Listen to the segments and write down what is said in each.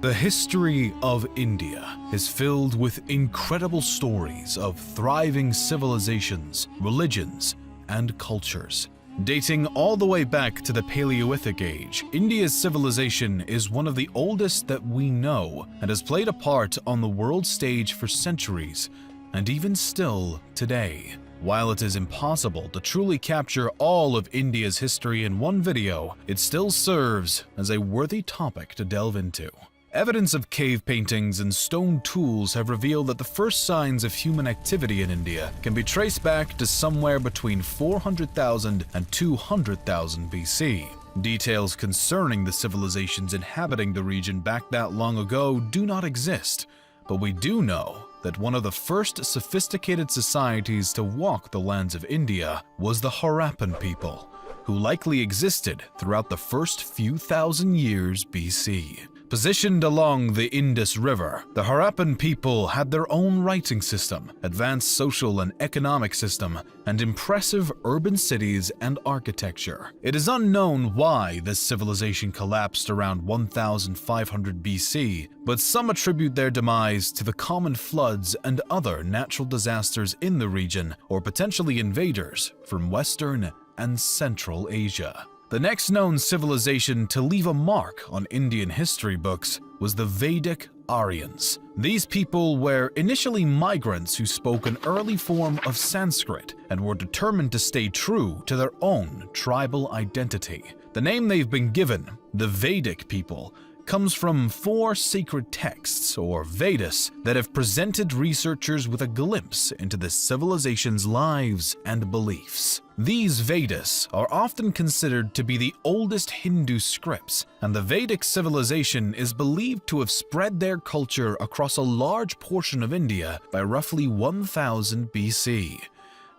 The history of India is filled with incredible stories of thriving civilizations, religions, and cultures. Dating all the way back to the Paleolithic age, India's civilization is one of the oldest that we know and has played a part on the world stage for centuries, and even still today. While it is impossible to truly capture all of India's history in one video, it still serves as a worthy topic to delve into. Evidence of cave paintings and stone tools have revealed that the first signs of human activity in India can be traced back to somewhere between 400,000 and 200,000 BC. Details concerning the civilizations inhabiting the region back that long ago do not exist, but we do know that one of the first sophisticated societies to walk the lands of India was the Harappan people, who likely existed throughout the first few thousand years BC. Positioned along the Indus River, the Harappan people had their own writing system, advanced social and economic system, and impressive urban cities and architecture. It is unknown why this civilization collapsed around 1500 BC, but some attribute their demise to the common floods and other natural disasters in the region, or potentially invaders from Western and Central Asia. The next known civilization to leave a mark on Indian history books was the Vedic Aryans. These people were initially migrants who spoke an early form of Sanskrit and were determined to stay true to their own tribal identity. The name they've been given, the Vedic people, comes from 4 sacred texts, or Vedas, that have presented researchers with a glimpse into the civilization's lives and beliefs. These Vedas are often considered to be the oldest Hindu scripts, and the Vedic civilization is believed to have spread their culture across a large portion of India by roughly 1000 BC.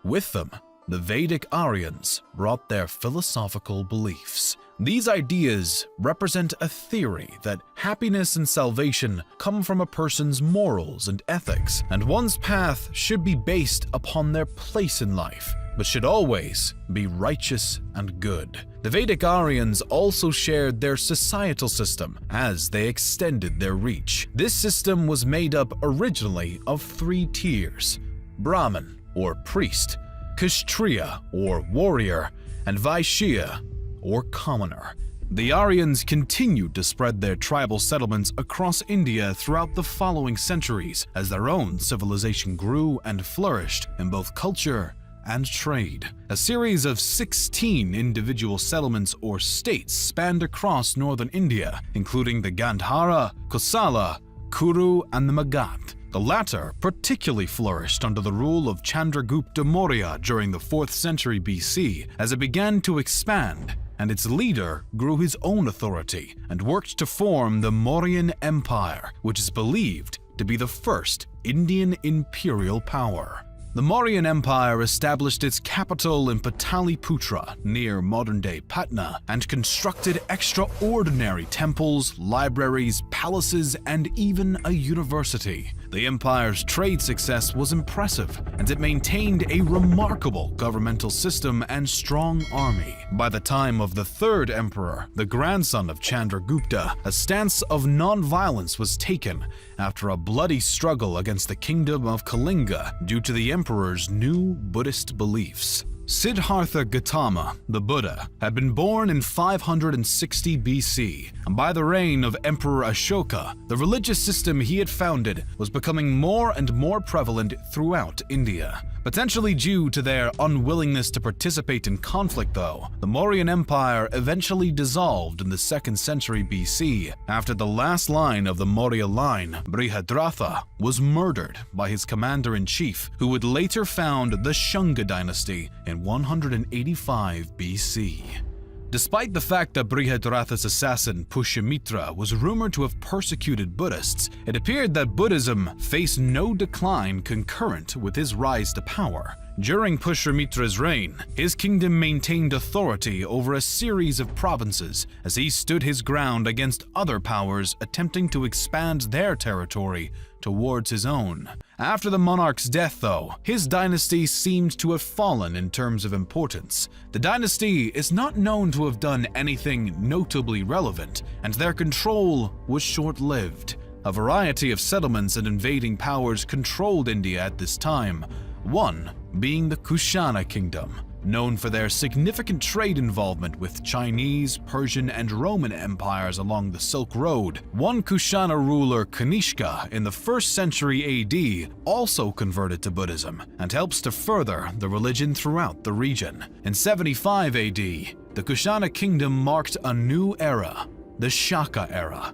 With them, the Vedic Aryans brought their philosophical beliefs. These ideas represent a theory that happiness and salvation come from a person's morals and ethics, and one's path should be based upon their place in life, but should always be righteous and good. The Vedic Aryans also shared their societal system as they extended their reach. This system was made up originally of 3 tiers: Brahmin, or priest, Kshatriya, or warrior, and Vaishya, or commoner. The Aryans continued to spread their tribal settlements across India throughout the following centuries as their own civilization grew and flourished in both culture and trade. A series of 16 individual settlements or states spanned across northern India, including the Gandhara, Kosala, Kuru, and the Magadha. The latter particularly flourished under the rule of Chandragupta Maurya during the 4th century BC as it began to expand, and its leader grew his own authority and worked to form the Mauryan Empire, which is believed to be the first Indian imperial power. The Mauryan Empire established its capital in Pataliputra near modern-day Patna and constructed extraordinary temples, libraries, palaces, and even a university. The empire's trade success was impressive, and it maintained a remarkable governmental system and strong army. By the time of the 3rd emperor, the grandson of Chandragupta, a stance of non-violence was taken after a bloody struggle against the kingdom of Kalinga due to the emperor's new Buddhist beliefs. Siddhartha Gautama, the Buddha, had been born in 560 BC, and by the reign of Emperor Ashoka, the religious system he had founded was becoming more and more prevalent throughout India. Potentially due to their unwillingness to participate in conflict though, the Mauryan Empire eventually dissolved in the 2nd century BC after the last line of the Maurya line, Brihadratha, was murdered by his commander-in-chief, who would later found the Shunga dynasty in 185 BC. Despite the fact that Brihadratha's assassin Pushyamitra was rumored to have persecuted Buddhists, it appeared that Buddhism faced no decline concurrent with his rise to power. During Pushyamitra's reign, his kingdom maintained authority over a series of provinces as he stood his ground against other powers attempting to expand their territory towards his own. After the monarch's death, though, his dynasty seemed to have fallen in terms of importance. The dynasty is not known to have done anything notably relevant, and their control was short-lived. A variety of settlements and invading powers controlled India at this time, one being the Kushana kingdom, known for their significant trade involvement with Chinese, Persian, and Roman empires along the Silk Road. One Kushana ruler, Kanishka, in the 1st century AD, also converted to Buddhism and helps to further the religion throughout the region. In 75 AD, the Kushana kingdom marked a new era, the Shaka era.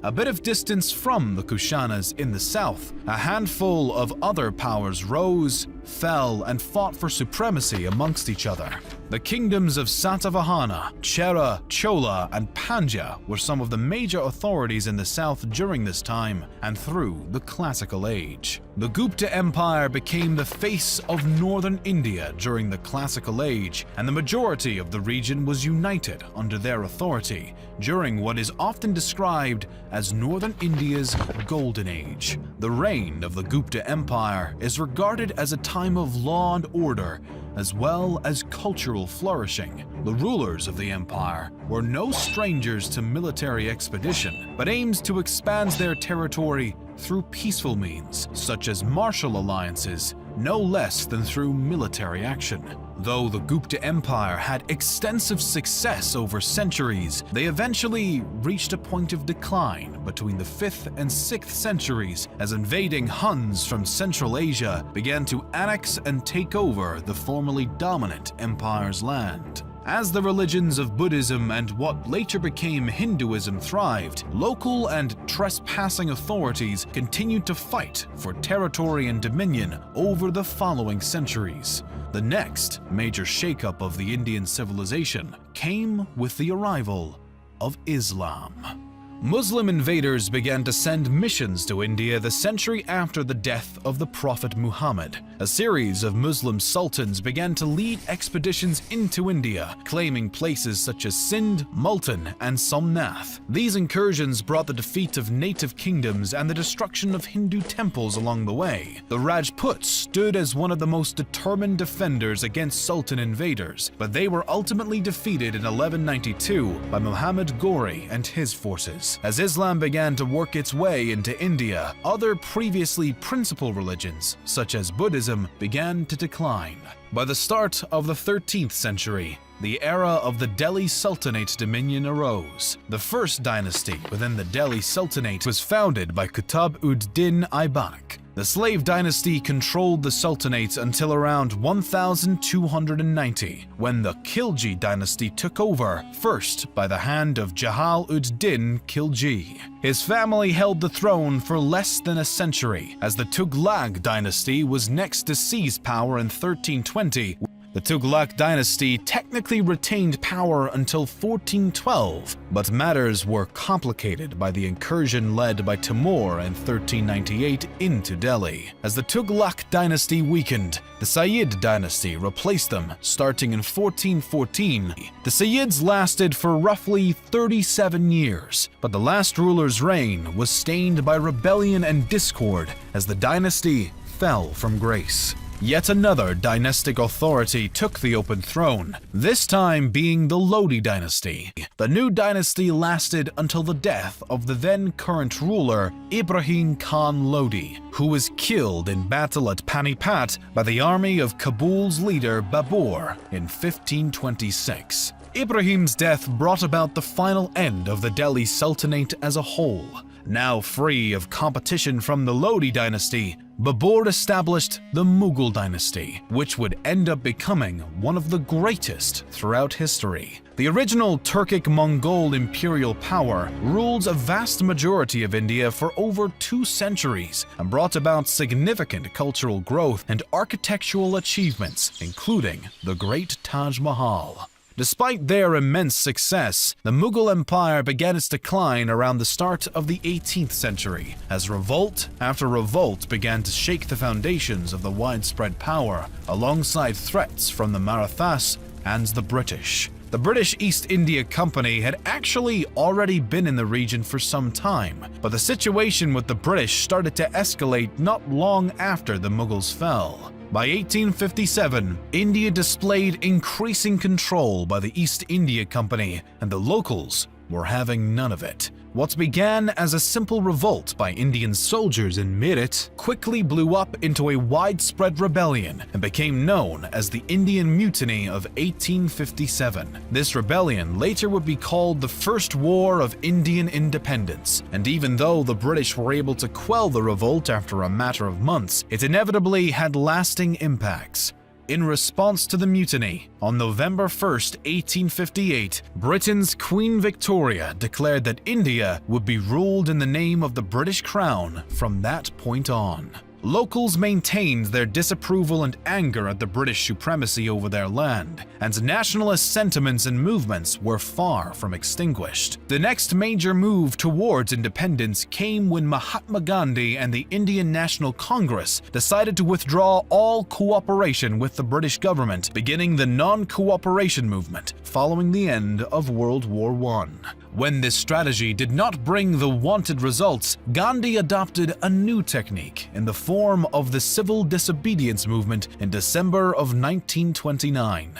A bit of distance from the Kushanas in the south, a handful of other powers rose, fell, and fought for supremacy amongst each other. The kingdoms of Satavahana, Chera, Chola, and Pandya were some of the major authorities in the south during this time and through the Classical Age. The Gupta Empire became the face of northern India during the Classical Age, and the majority of the region was united under their authority during what is often described as northern India's Golden Age. The reign of the Gupta Empire is regarded as a time of law and order, as well as cultural flourishing. The rulers of the empire were no strangers to military expedition, but aimed to expand their territory through peaceful means, such as martial alliances, no less than through military action. Though the Gupta Empire had extensive success over centuries, they eventually reached a point of decline between the 5th and 6th centuries as invading Huns from Central Asia began to annex and take over the formerly dominant empire's land. As the religions of Buddhism and what later became Hinduism thrived, local and trespassing authorities continued to fight for territory and dominion over the following centuries. The next major shakeup of the Indian civilization came with the arrival of Islam. Muslim invaders began to send missions to India the century after the death of the Prophet Muhammad. A series of Muslim sultans began to lead expeditions into India, claiming places such as Sindh, Multan, and Somnath. These incursions brought the defeat of native kingdoms and the destruction of Hindu temples along the way. The Rajputs stood as one of the most determined defenders against Sultan invaders, but they were ultimately defeated in 1192 by Muhammad Ghori and his forces. As Islam began to work its way into India, other previously principal religions, such as Buddhism, began to decline. By the start of the 13th century, the era of the Delhi Sultanate dominion arose. The first dynasty within the Delhi Sultanate was founded by Qutb-ud-Din Aibak. The slave dynasty controlled the Sultanate until around 1290, when the Khilji dynasty took over, first by the hand of Jahal-ud-Din Khilji. His family held the throne for less than a century, as the Tughlaq dynasty was next to seize power in 1320. The Tughlaq dynasty technically retained power until 1412, but matters were complicated by the incursion led by Timur in 1398 into Delhi. As the Tughlaq dynasty weakened, the Sayyid dynasty replaced them starting in 1414. The Sayyids lasted for roughly 37 years, but the last ruler's reign was stained by rebellion and discord as the dynasty fell from grace. Yet another dynastic authority took the open throne, this time being the Lodi dynasty. The new dynasty lasted until the death of the then current ruler, Ibrahim Khan Lodi, who was killed in battle at Panipat by the army of Kabul's leader Babur in 1526. Ibrahim's death brought about the final end of the Delhi Sultanate as a whole. Now free of competition from the Lodi dynasty, Babur established the Mughal dynasty, which would end up becoming one of the greatest throughout history. The original Turkic-Mongol imperial power ruled a vast majority of India for over 2 centuries and brought about significant cultural growth and architectural achievements, including the Great Taj Mahal. Despite their immense success, the Mughal Empire began its decline around the start of the 18th century, as revolt after revolt began to shake the foundations of the widespread power, alongside threats from the Marathas and the British. The British East India Company had actually already been in the region for some time, but the situation with the British started to escalate not long after the Mughals fell. By 1857, India displayed increasing control by the East India Company, and the locals were having none of it. What began as a simple revolt by Indian soldiers in Meerut quickly blew up into a widespread rebellion and became known as the Indian Mutiny of 1857. This rebellion later would be called the First War of Indian Independence, and even though the British were able to quell the revolt after a matter of months, it inevitably had lasting impacts. In response to the mutiny, on November 1, 1858, Britain's Queen Victoria declared that India would be ruled in the name of the British Crown from that point on. Locals maintained their disapproval and anger at the British supremacy over their land, and nationalist sentiments and movements were far from extinguished. The next major move towards independence came when Mahatma Gandhi and the Indian National Congress decided to withdraw all cooperation with the British government, beginning the non-cooperation movement following the end of World War I. When this strategy did not bring the wanted results, Gandhi adopted a new technique in the form of the civil disobedience movement in December of 1929.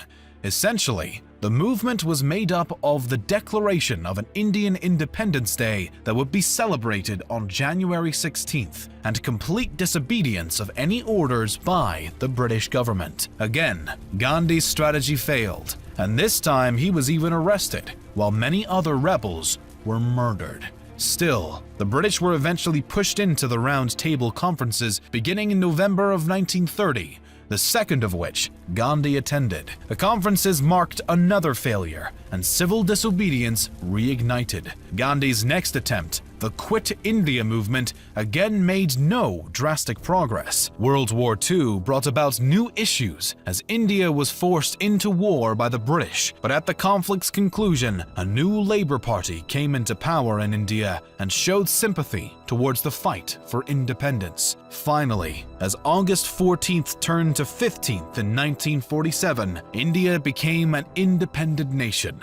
Essentially, the movement was made up of the declaration of an Indian Independence Day that would be celebrated on January 16th, and complete disobedience of any orders by the British government. Again, Gandhi's strategy failed, and this time he was even arrested, while many other rebels were murdered. Still, the British were eventually pushed into the Round Table conferences beginning in November of 1930, the second of which Gandhi attended. The conferences marked another failure, and civil disobedience reignited. Gandhi's next attempt, the Quit India movement, again made no drastic progress. World War II brought about new issues as India was forced into war by the British, but at the conflict's conclusion, a new Labour Party came into power in India and showed sympathy towards the fight for independence. Finally, as August 14th turned to 15th in 1947, India became an independent nation,